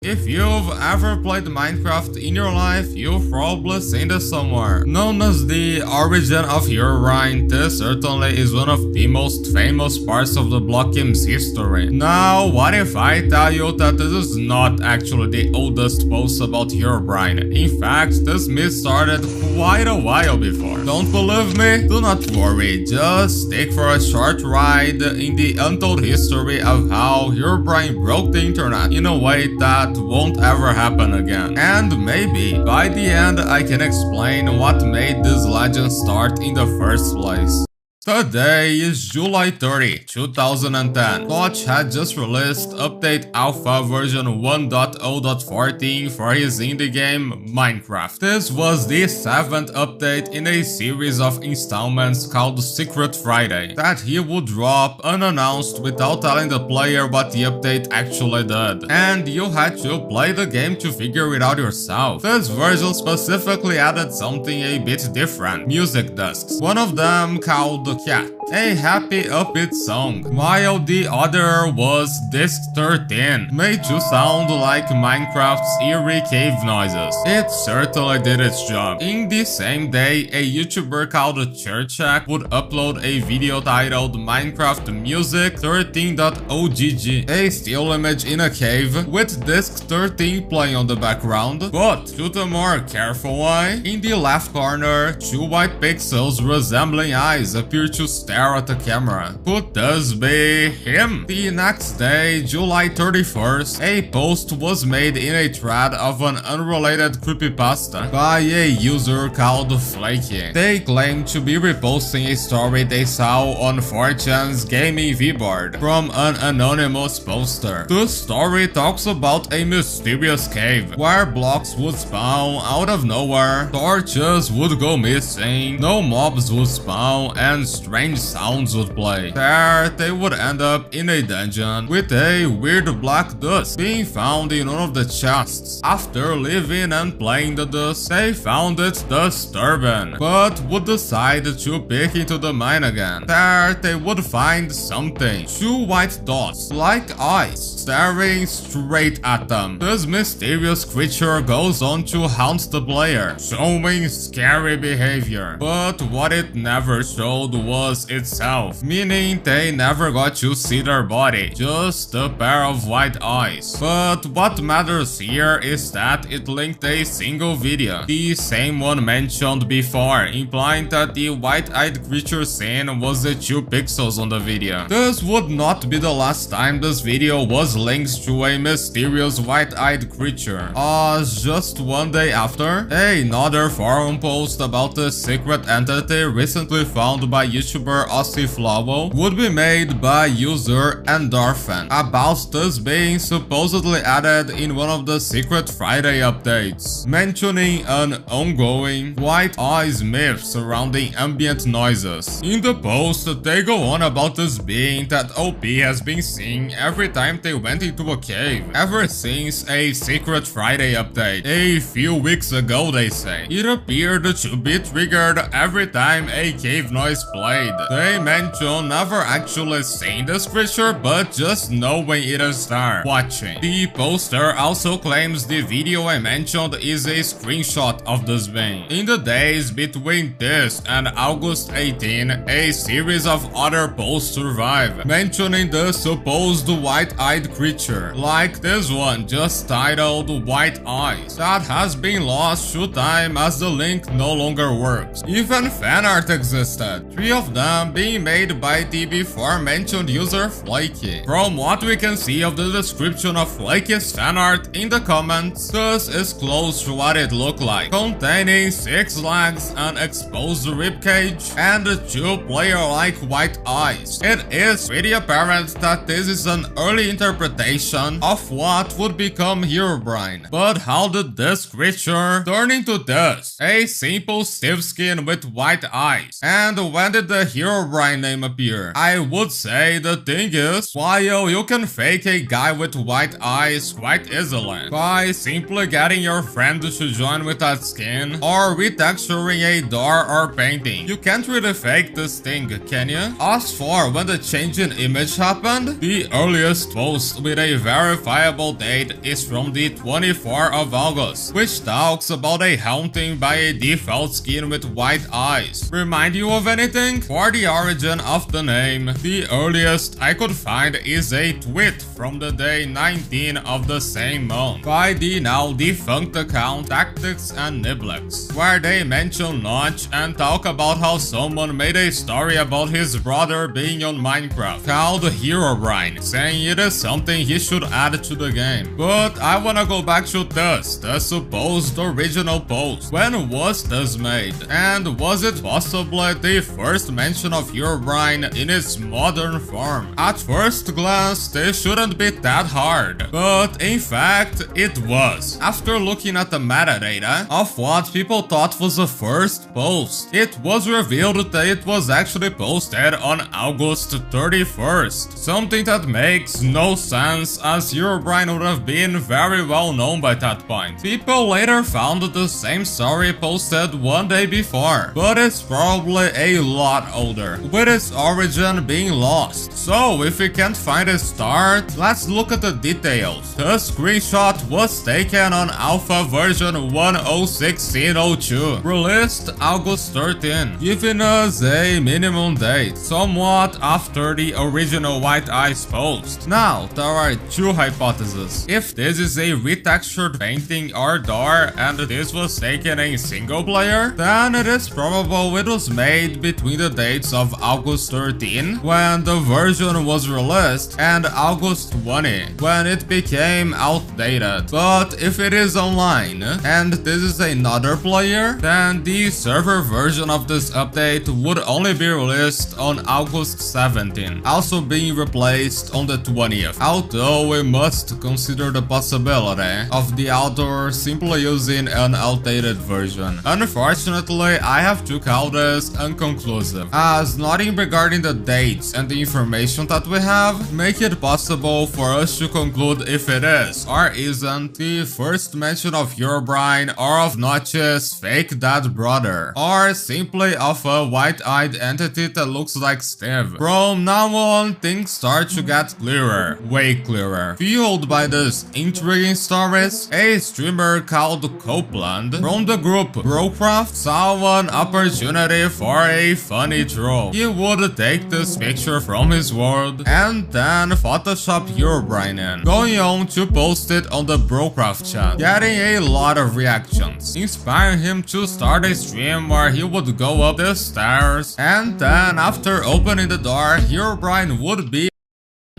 If you've ever played Minecraft in your life, you've probably seen this somewhere. Known as the origin of Herobrine, this certainly is one of the most famous parts of the block game's history. Now, what if I tell you that this is not actually the oldest post about Herobrine? In fact, this myth started quite a while before. Don't believe me? Do not worry, just take for a short ride in the untold history of how Herobrine broke the internet in a way that won't ever happen again. And maybe by the end I can explain what made this legend start in the first place. Today is July 30, 2010. Koch had just released update alpha version 1.0.14 for his indie game Minecraft. This was the 7th update in a series of installments called Secret Friday that he would drop unannounced without telling the player what the update actually did. And you had to play the game to figure it out yourself. This version specifically added something a bit different: music discs. One of them called Cat, a happy upbeat song, while the other was Disc 13, made to sound like Minecraft's eerie cave noises. It certainly did its job. In the same day, a YouTuber called Churchak would upload a video titled Minecraft Music 13.ogg, a still image in a cave with Disc 13 playing on the background. But to the more careful eye, in the left corner, two white pixels resembling eyes appear to stare at the camera. Could this be him? The next day, July 31st, a post was made in a thread of an unrelated creepypasta by a user called Flaky. They claimed to be reposting a story they saw on 4chan's gaming V-board from an anonymous poster. The story talks about a mysterious cave where blocks would spawn out of nowhere, torches would go missing, no mobs would spawn, and strange sounds would play. There, they would end up in a dungeon with a weird black dust being found in one of the chests. After living and playing the dust, they found it disturbing, but would decide to peek into the mine again. There, they would find something. Two white dots, like eyes, staring straight at them. This mysterious creature goes on to haunt the player, showing scary behavior. But what it never showed was itself, meaning they never got to see their body, just a pair of white eyes. But what matters here is that it linked a single video, the same one mentioned before, implying that the white-eyed creature scene was the 2 pixels on the video. This would not be the last time this video was linked to a mysterious white-eyed creature, as just one day after, another forum post about the secret entity recently found by YouTuber Ossiflowo would be made by user Endorphin about this being supposedly added in one of the Secret Friday updates, mentioning an ongoing white eyes myth surrounding ambient noises. In the post, they go on about this being that OP has been seeing every time they went into a cave, ever since a Secret Friday update a few weeks ago, they say. It appeared to be triggered every time a cave noise played. They mention never actually seeing this creature, but just knowing it is there, watching. The poster also claims the video I mentioned is a screenshot of this being. In the days between this and August 18, a series of other posts survive, mentioning the supposed white-eyed creature, like this one just titled White Eyes, that has been lost through time as the link no longer works. Even fanart existed, 3 of them being made by the before mentioned user Flaky. From what we can see of the description of Flaky's fanart in the comments, this is close to what it looked like, containing 6 legs, an exposed ribcage, and 2 player-like white eyes. It is pretty apparent that this is an early interpretation of what would become Herobrine. But how did this creature turn into this? A simple stiff skin with white eyes. And when did did the Herobrine name appear? I would say the thing is, while you can fake a guy with white eyes quite easily by simply getting your friend to join with that skin or retexturing a door or painting, you can't really fake this thing, can you? As for when the change in image happened, the earliest post with a verifiable date is from the 24th of August, which talks about a haunting by a default skin with white eyes. Remind you of anything? For the origin of the name, the earliest I could find is a tweet from the day 19 of the same month by the now defunct account Tactics and Niblex, where they mention Notch and talk about how someone made a story about his brother being on Minecraft called Herobrine, saying it is something he should add to the game. But I wanna go back to this, the supposed original post. When was this made? And was it possibly the first mention of Herobrine in its modern form? At first glance, this shouldn't be that hard, but in fact, it was. After looking at the metadata of what people thought was the first post, it was revealed that it was actually posted on August 31st, something that makes no sense as Herobrine would have been very well known by that point. People later found the same story posted one day before, but it's probably a lot older, with its origin being lost. So if we can't find a start, let's look at the details. The screenshot was taken on alpha version 1.0.16.02, released August 13, giving us a minimum date, somewhat after the original White Eyes post. Now, there are two hypotheses. If this is a retextured painting or door and this was taken in single player, then it is probable it was made between the dates of August 13, when the version was released, and August 20, when it became outdated. But if it is online, and this is another player, then the server version of this update would only be released on August 17, also being replaced on the 20th. Although we must consider the possibility of the author simply using an outdated version. Unfortunately, I have to call this inconclusive, as nothing regarding the dates and the information that we have make it possible for us to conclude if it is or isn't the first mention of Herobrine or of Notch's fake dead brother, or simply of a white-eyed entity that looks like Steve. From now on, things start to get clearer, way clearer. Fueled by these intriguing stories, a streamer called Copeland from the group Brocraft saw an opportunity for a funny troll. He would take this picture from his world and then Photoshop Herobrine in, going on to post it on the Brocraft chat, getting a lot of reactions, inspiring him to start a stream where he would go up the stairs, and then after opening the door, Herobrine would be.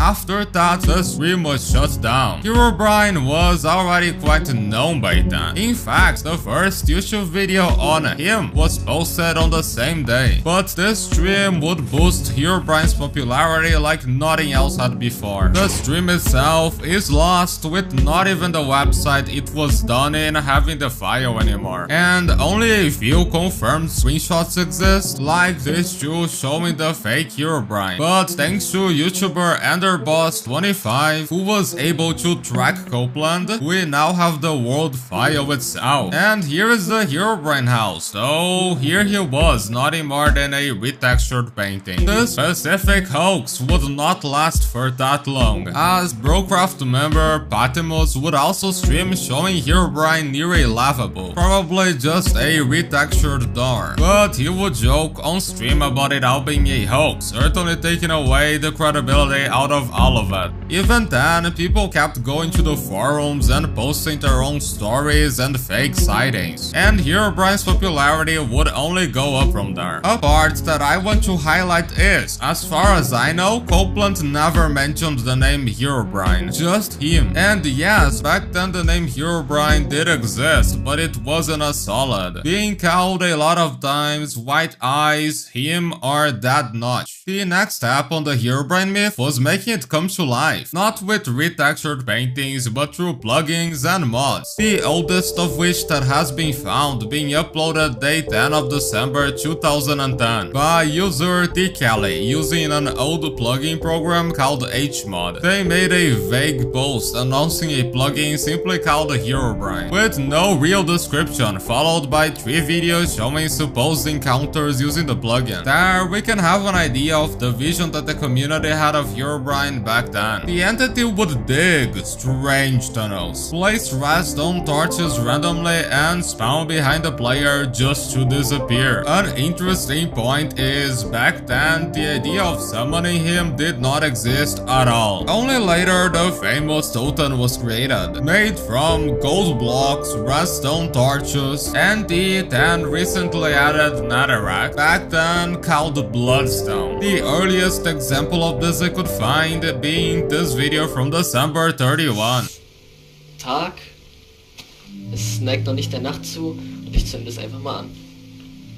After that, the stream was shut down. Herobrine was already quite known by then. In fact, the first YouTube video on him was posted on the same day. But this stream would boost Herobrine's popularity like nothing else had before. The stream itself is lost, with not even the website it was done in having the file anymore. And only a few confirmed screenshots exist, like these two showing the fake Herobrine. But thanks to YouTuber Boss25, who was able to track Copeland, we now have the world file itself. And here is the Herobrine house, though here he was nothing more than a retextured painting. This specific hoax would not last for that long, as Brocraft member Patimus would also stream showing Herobrine near a lavabo, probably just a retextured door. But he would joke on stream about it all being a hoax, certainly taking away the credibility out of all of it. Even then, people kept going to the forums and posting their own stories and fake sightings, and Herobrine's popularity would only go up from there. A part that I want to highlight is, as far as I know, Copeland never mentioned the name Herobrine, just him. And yes, back then the name Herobrine did exist, but it wasn't a solid, being called a lot of times White Eyes, him, or Dead Notch. The next step on the Herobrine myth was making it come to life, not with retextured paintings but through plugins and mods, the oldest of which that has been found being uploaded day 10 of December 2010 by user T. Kelly using an old plugin program called HMod. They made a vague post announcing a plugin simply called Herobrine, with no real description, followed by 3 videos showing supposed encounters using the plugin. There we can have an idea of the vision that the community had of Herobrine back then. The entity would dig strange tunnels, place redstone torches randomly, and spawn behind the player just to disappear. An interesting point is, back then the idea of summoning him did not exist at all. Only later the famous totem was created, made from gold blocks, redstone torches, and the then recently added netherrack, back then called bloodstone. The earliest example of this I could find being this video from December 31. Tag, es neigt noch nicht der Nacht zu und ich zünde es einfach mal an.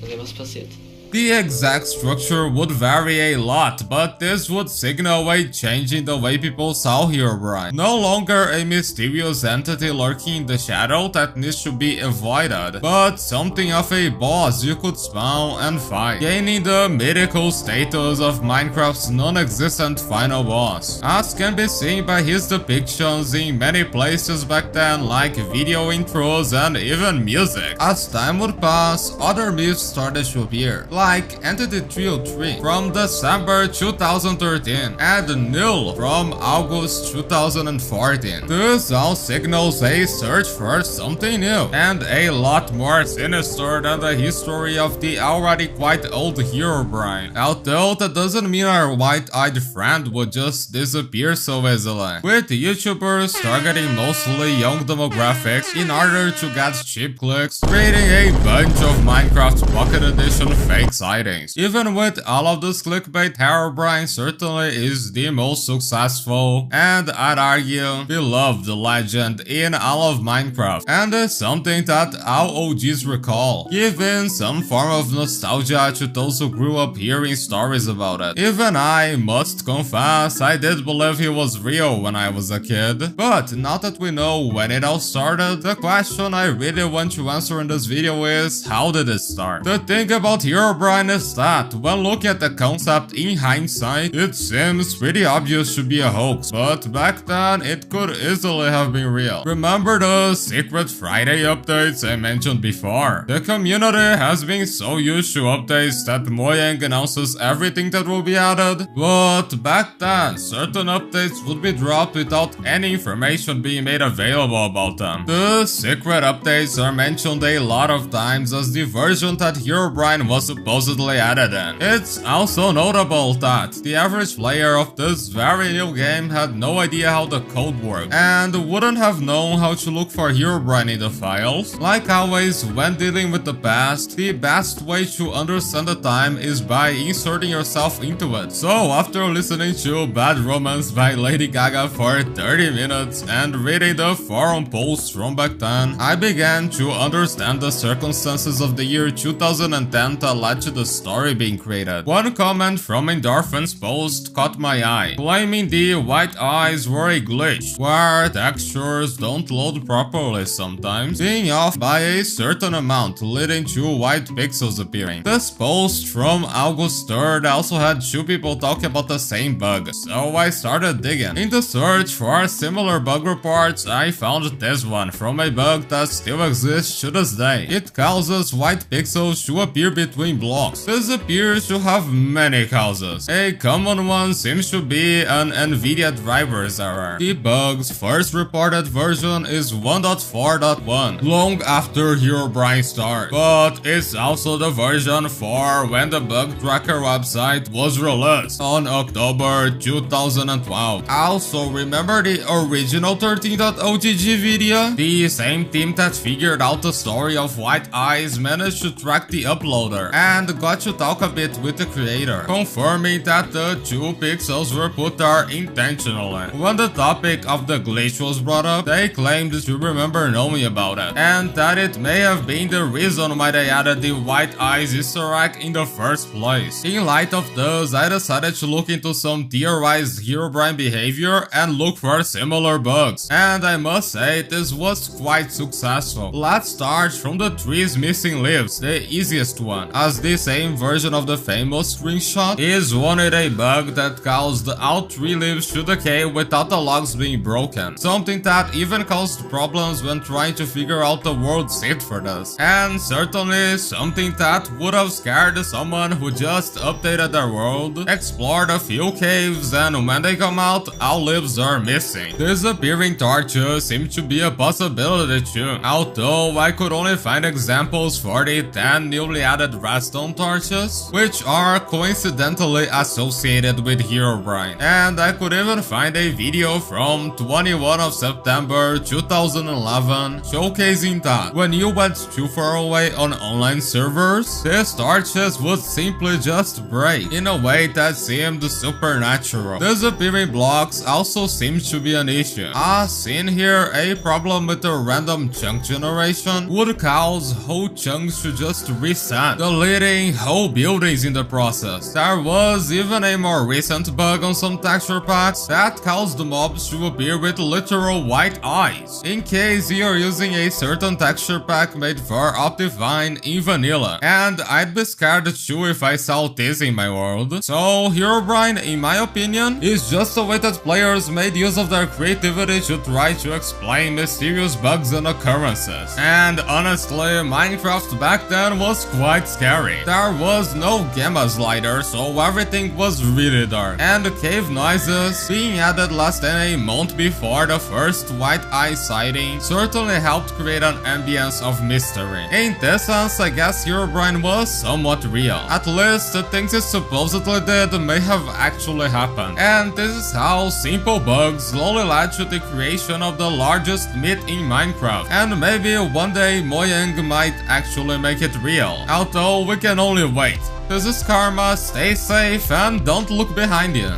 Mal sehen, was passiert. The exact structure would vary a lot, but this would signal a change in the way people saw Herobrine. No longer a mysterious entity lurking in the shadow that needs to be avoided, but something of a boss you could spawn and fight, gaining the mythical status of Minecraft's non-existent final boss, as can be seen by his depictions in many places back then, like video intros and even music. As time would pass, other myths started to appear, like Entity 303 from December 2013 and Nil from August 2014. This all signals a search for something new and a lot more sinister than the history of the already quite old Herobrine. Although that doesn't mean our white-eyed friend would just disappear so easily, with YouTubers targeting mostly young demographics in order to get cheap clicks, creating a bunch of Minecraft Pocket Edition fake sightings. Even with all of this clickbait, Herobrine certainly is the most successful and, I'd argue, beloved legend in all of Minecraft, and something that all OGs recall, giving some form of nostalgia to those who grew up hearing stories about it. Even I must confess, I did believe he was real when I was a kid, but now that we know when it all started, the question I really want to answer in this video is, how did it start? The thing about Herobrine is that, when looking at the concept in hindsight, it seems pretty obvious to be a hoax, but back then it could easily have been real. Remember the Secret Friday updates I mentioned before? The community has been so used to updates that Mojang announces everything that will be added, but back then certain updates would be dropped without any information being made available about them. The secret updates are mentioned a lot of times as the version that Herobrine was supposedly added in. It's also notable that the average player of this very new game had no idea how the code worked, and wouldn't have known how to look for Herobrine in the files. Like always, when dealing with the past, the best way to understand the time is by inserting yourself into it. So after listening to Bad Romance by Lady Gaga for 30 minutes and reading the forum posts from back then, I began to understand the circumstances of the year 2010 that led to the story being created. One comment from Endorphin's post caught my eye, claiming the white eyes were a glitch, where textures don't load properly sometimes, being off by a certain amount, leading to white pixels appearing. This post from August 3rd also had 2 people talking about the same bug, so I started digging. In the search for similar bug reports, I found this one from a bug that still exists to this day. It causes white pixels to appear between blocks. This appears to have many causes. A common one seems to be an NVIDIA driver's error. The bug's first reported version is 1.4.1, long after Herobrine started, but it's also the version for when the bug tracker website was released on October 2012. Also, remember the original 13.ogg video? The same team that figured out the story of white eyes managed to track the uploader, and got to talk a bit with the creator, confirming that the 2 pixels were put there intentionally. When the topic of the glitch was brought up, they claimed to remember knowing about it, and that it may have been the reason why they added the white eyes Easter egg in the first place. In light of this, I decided to look into some theorized Herobrine behavior and look for similar bugs, and I must say this was quite successful. Let's start from the trees missing leaves, the easiest one, as the same version of the famous screenshot is one with a bug that caused all 3 leaves to decay without the logs being broken, something that even caused problems when trying to figure out the world seed for this, and certainly something that would have scared someone who just updated their world, explored a few caves, and when they come out, all leaves are missing. Disappearing torches seem to be a possibility too, although I could only find examples for the 10 newly added redstone torches, which are coincidentally associated with Herobrine, and I could even find a video from 21 of September 2011 showcasing that when you went too far away on online servers, these torches would simply just break in a way that seemed supernatural. Disappearing blocks also seems to be an issue, as seen here, a problem with the random chunk generation would cause whole chunks to just reset, deleting whole buildings in the process. There was even a more recent bug on some texture packs that caused mobs to appear with literal white eyes, in case you're using a certain texture pack made for Optifine in vanilla, and I'd be scared too if I saw this in my world. So Herobrine, in my opinion, is just a way that players made use of their creativity to try to explain mysterious bugs and occurrences. And honestly, Minecraft back then was quite scary. There was no gamma slider, so everything was really dark, and the cave noises being added less than a month before the first white eye sighting certainly helped create an ambience of mystery. In this sense, I guess Herobrine was somewhat real. At least the things it supposedly did may have actually happened, and this is how simple bugs slowly led to the creation of the largest myth in Minecraft, and maybe one day Mojang might actually make it real, although we can only wait. This is Karma, stay safe and don't look behind you.